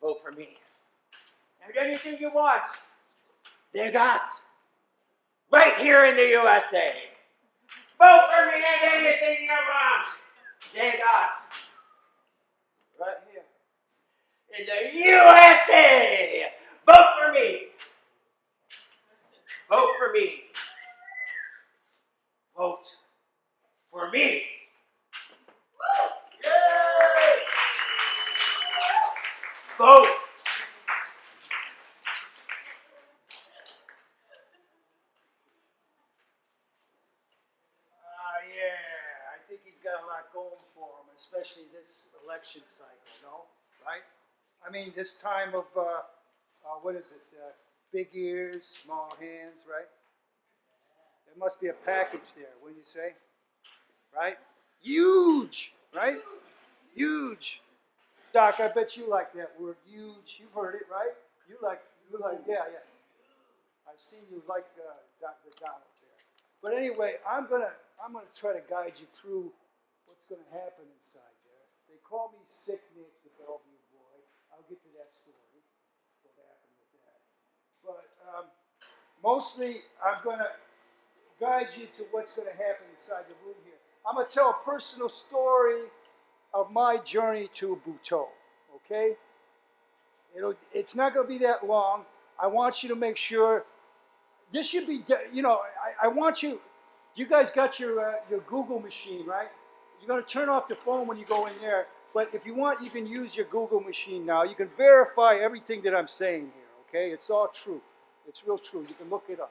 vote for me. And anything you want, they got. Right here in the USA. Vote for me and anything you want, they got. Right here in the USA. Vote for me. Vote for me. Vote for me. Yay! Vote. Yeah, I think he's got a lot going for him, especially this election cycle, no? Right? I mean, this time of, what is it? Big ears, small hands, right? There must be a package there, wouldn't you say? Right? Huge, right? Huge. Doc, I bet you like that word, huge. You've heard it, right? You like, yeah. I've seen you like Dr. Donald there. But anyway, I'm gonna try to guide you through what's gonna happen inside there. They call me Sick Nick, the Bellevue boy. I'll get to that story, what happened with that. But mostly, I'm gonna guide you to what's gonna happen inside the room here. I'm gonna tell a personal story of my journey to Butoh, okay? It's not gonna be that long. I want you to make sure, this should be, I want you guys got your Google machine, right? You're gonna turn off the phone when you go in there, but if you want, you can use your Google machine now. You can verify everything that I'm saying here, okay? It's all true. It's real true. You can look it up.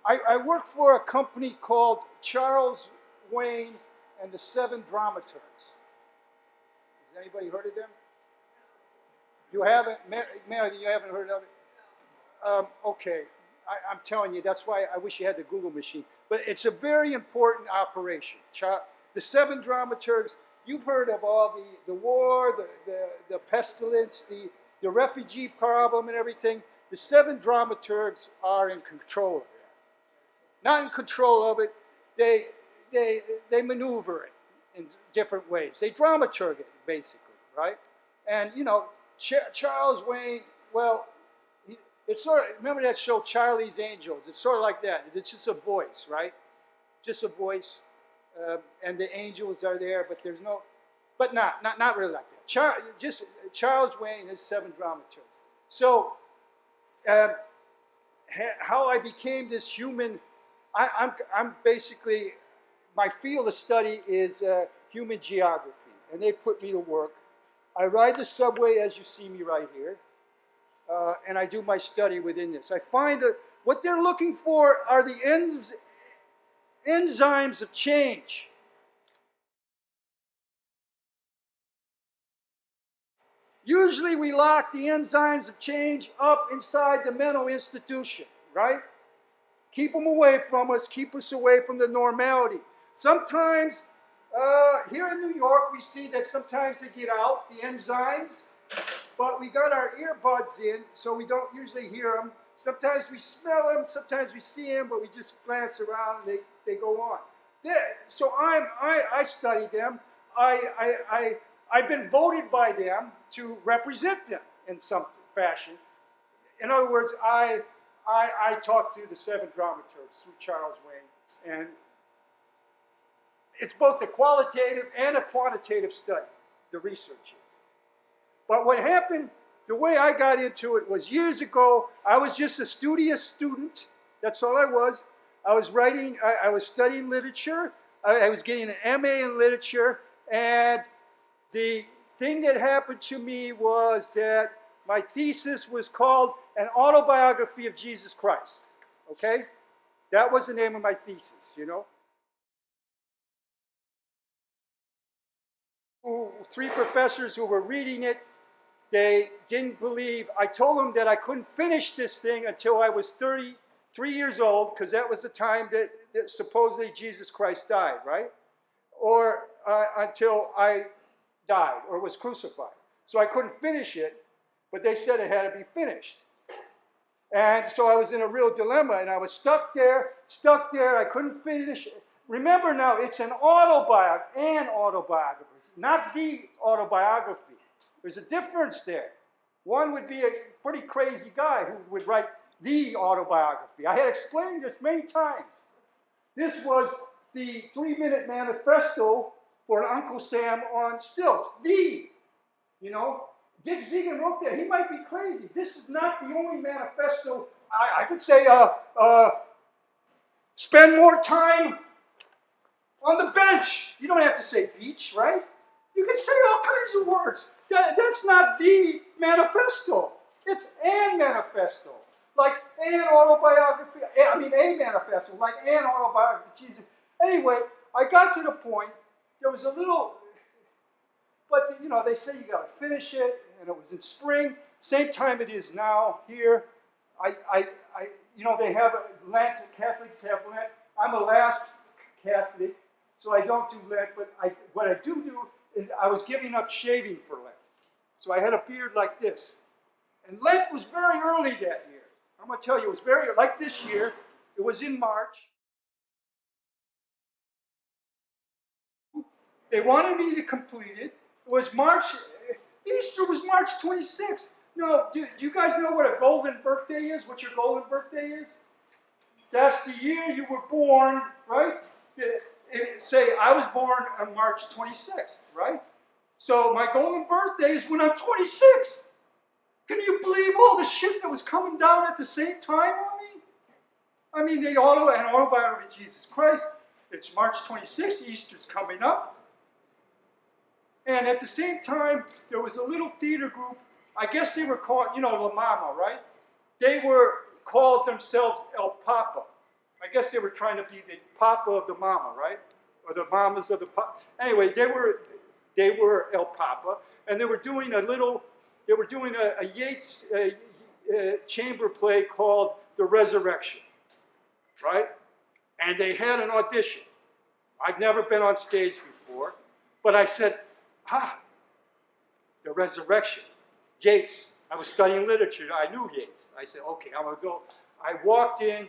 I work for a company called Charles Wayne and the 7 Dramaturgs. Has anybody heard of them? You haven't? Mary, you haven't heard of it? Okay. I'm telling you, that's why I wish you had the Google machine. But it's a very important operation. The 7 Dramaturgs, you've heard of all the war, the pestilence, the refugee problem and everything. The 7 Dramaturgs are in control of that. Not in control of it, they maneuver it in different ways. They dramaturg it, basically, right? And, Charles Wayne, well, it's sort of, remember that show, Charlie's Angels? It's sort of like that. It's just a voice, right? Just a voice, and the angels are there, but there's no, but not really like that. Just Charles Wayne and 7 Dramaturgs. So, how I became this human, I'm basically, my field of study is human geography, and they've put me to work. I ride the subway as you see me right here, and I do my study within this. I find that what they're looking for are the enzymes of change. Usually we lock the enzymes of change up inside the mental institution, right? Keep them away from us, keep us away from the normality. Sometimes, here in New York, we see that sometimes they get out, the enzymes, but we got our earbuds in, so we don't usually hear them. Sometimes we smell them, sometimes we see them, but we just glance around and they go on. So I study them. I've been voted by them to represent them in some fashion. In other words, I talk to the 7 Dramaturgs through Charles Wayne, and it's both a qualitative and a quantitative study, the research is. But what happened, the way I got into it was years ago. I was just a studious student. That's all I was. I was writing, I was studying literature. I was getting an MA in literature. And the thing that happened to me was that my thesis was called An Autobiography of Jesus Christ. Okay? That was the name of my thesis, 3 professors who were reading it, they didn't believe. I told them that I couldn't finish this thing until I was 33 years old, because that was the time that supposedly Jesus Christ died, right? Or until I died or was crucified. So I couldn't finish it, but they said it had to be finished. And so I was in a real dilemma, and I was stuck there. I couldn't finish it. Remember now, it's an autobiography, not the autobiography. There's a difference there. One would be a pretty crazy guy who would write the autobiography. I had explained this many times. This was the 3-minute manifesto for an Uncle Sam on stilts. You know, Dick Ziegen wrote that. He might be crazy. This is not the only manifesto. I could say, spend more time on the bench. You don't have to say beach, right? You can say all kinds of words. That's not the manifesto. It's a manifesto. Like an autobiography, a manifesto, like an autobiography. Jesus. Anyway, I got to the point, there was a little, but you know, they say you got to finish it, and it was in spring, same time it is now here. You know, they have Lent, Catholics have Lent. I'm a last Catholic, so I don't do Lent, but what I do is I was giving up shaving for Lent. So I had a beard like this. And Lent was very early that year. I'm going to tell you, it was very, like this year, it was in March. They wanted me to complete it. It was March, Easter was March 26th. No, do you guys know what a golden birthday is? What your golden birthday is? That's the year you were born, right? Say, I was born on March 26th, right? So my golden birthday is when I'm 26. Can you believe all the shit that was coming down at the same time on me? I mean, an autobiography of Jesus Christ. It's March 26th, Easter's coming up. And at the same time, there was a little theater group. I guess they were called, you know, La Mama, right? They were called themselves El Papa. I guess they were trying to be the Papa of the Mama, right? Or the Mamas of the Papa. Anyway, they were El Papa, and they were doing a Yeats chamber play called The Resurrection, right? And they had an audition. I'd never been on stage before, but I said, The Resurrection. Yeats. I was studying literature. I knew Yeats. I said, okay, I'm going to go. I walked in,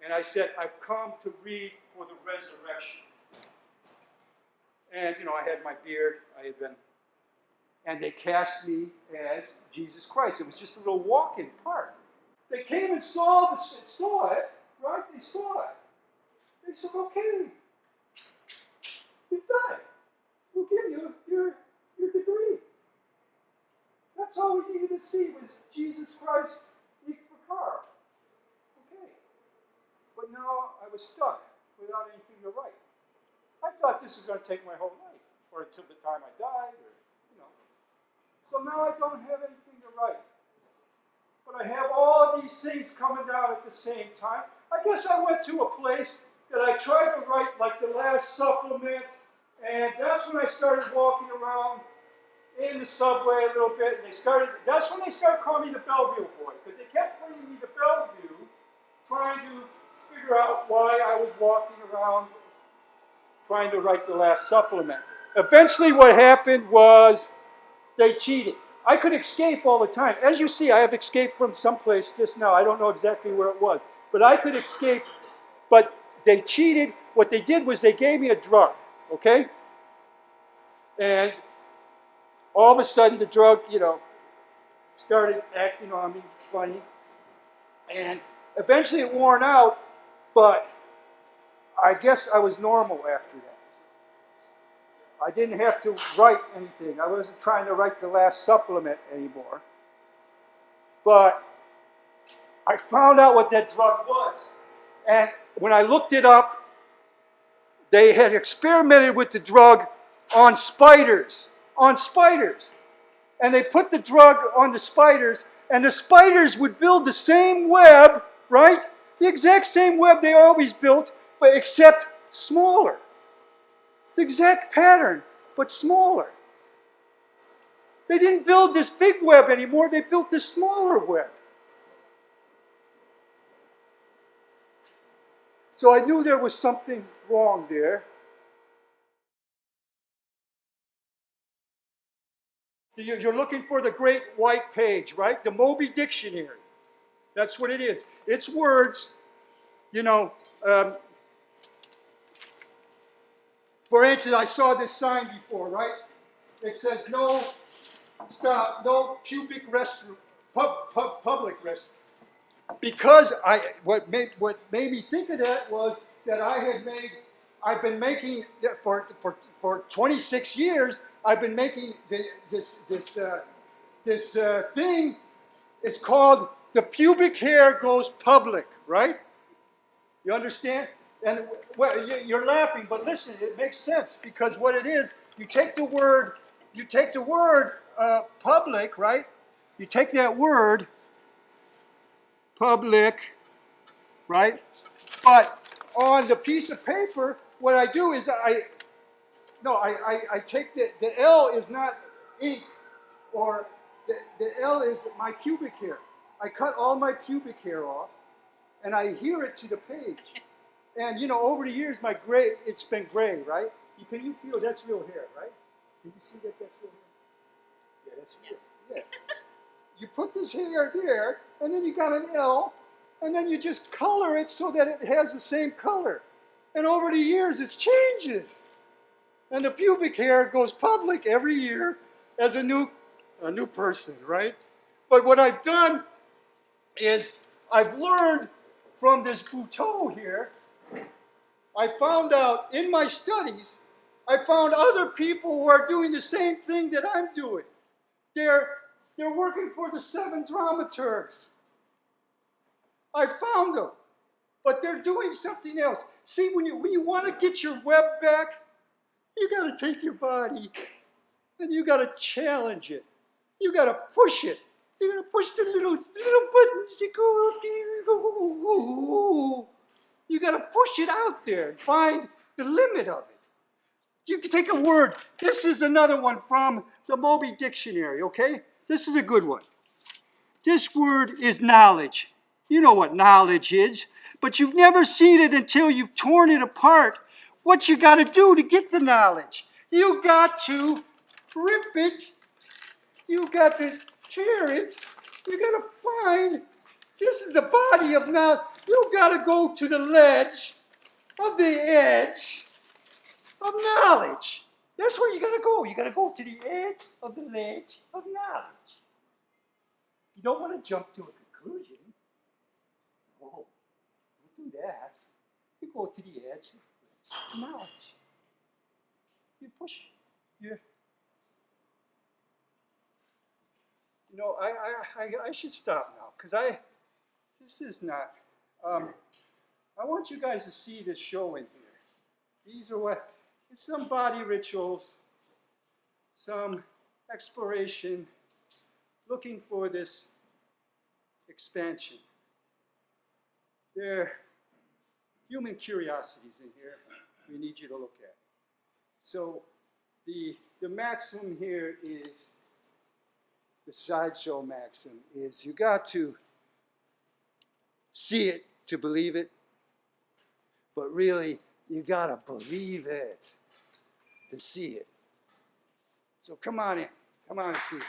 and I said, I've come to read for the resurrection. And, you know, I had my beard. And they cast me as Jesus Christ. It was just a little walk-in part. They came and saw it, right? They saw it. They said, okay, you've done it. We'll give you your degree. That's all we needed to see was Jesus Christ eat for car. Okay. But now I was stuck without anything to write. I thought this was going to take my whole life, or until the time I died, or, you know. So now I don't have anything to write. But I have all these things coming down at the same time. I guess I went to a place that I tried to write like the last supplement, and that's when I started walking around in the subway a little bit, and that's when they started calling me the Bellevue boy, because they kept bringing me to Bellevue, trying to figure out why I was walking around trying to write the last supplement. Eventually what happened was they cheated. I could escape all the time. As you see, I have escaped from someplace just now. I don't know exactly where it was, but I could escape, but they cheated. What they did was they gave me a drug, okay? And all of a sudden, the drug, you know, started acting on me funny. And eventually it worn out, but I guess I was normal after that. I didn't have to write anything. I wasn't trying to write the last supplement anymore. But I found out what that drug was. And when I looked it up, they had experimented with the drug on spiders. And they put the drug on the spiders, and the spiders would build the same web, right? The exact same web they always built, but except smaller. The exact pattern, but smaller. They didn't build this big web anymore, they built this smaller web. So I knew there was something wrong there. You're looking for the great white page, right? The Moby Dictionary. That's what it is. It's words, you know. For instance, I saw this sign before, right? It says no Stop. No pubic restroom. Public restroom. Because what made me think of that was that I've been making for 26 years. I've been making this thing. It's called the pubic hair goes public, right? You understand? And well, you're laughing, but listen, it makes sense because what it is, you take the word public, right? You take that word public, right? But on the piece of paper, what I do is I take the L is not ink, or the L is my pubic hair. I cut all my pubic hair off, and I adhere it to the page. And you know, over the years, it's been gray, right? Can you feel that's real hair, right? Can you see that that's real hair? Yeah, that's real. Yeah. You put this hair there, and then you got an L, and then you just color it so that it has the same color. And over the years, it changes. And the pubic hair goes public every year as a new person, right? But what I've done is I've learned from this Butoh here. I found out in my studies, I found other people who are doing the same thing that I'm doing. They're working for the 7 dramaturgs. I found them, but they're doing something else. See, when you want to get your web back, you got to take your body and you got to challenge it. You got to push it. You got to push the little buttons that go up there. You got to push it out there and find the limit of it. You can take a word. This is another one from the Moby Dictionary, okay? This is a good one. This word is knowledge. You know what knowledge is, but you've never seen it until you've torn it apart. What you got to do to get the knowledge? You got to rip it. You got to tear it. You got to find. This is a body of knowledge. You got to go to the ledge of the edge of knowledge. That's where you got to go. You got to go to the edge of the ledge of knowledge. You don't want to jump to a conclusion. No, don't do that. You go to the edge of knowledge. You push. You know, I should stop now because this is not. I want you guys to see this show in here. These are it's some body rituals, some exploration, looking for this expansion. There are human curiosities in here we need you to look at. So the maxim here is, the sideshow maxim is, you got to see it to believe it, but really you got to believe it to see it. So come on in. Come on and see it.